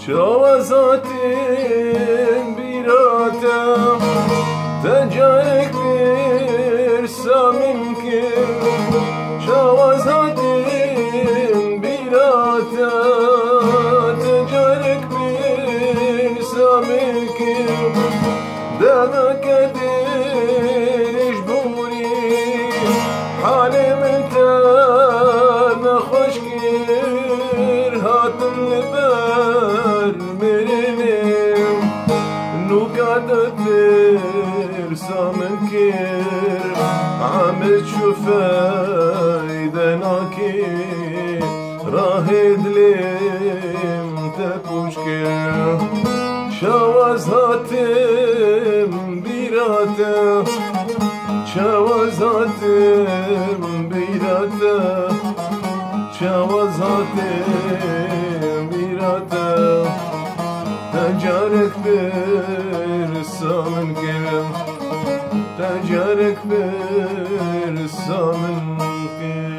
Şavazatim bir atem tecarek bir samim ki Şavazatim bir atem tecarek bir samim ki Demek edir icburi halim tane hoş gir hatım liber merinim nukadet bir samim kir عمل شوفايدا ناكي راهد ليم تكوشكي شواز هاتم بيراتا شواز هاتم بيراتا شواز هاتم بيراتا تجارك برسامن كلام تجارك برسامن كلام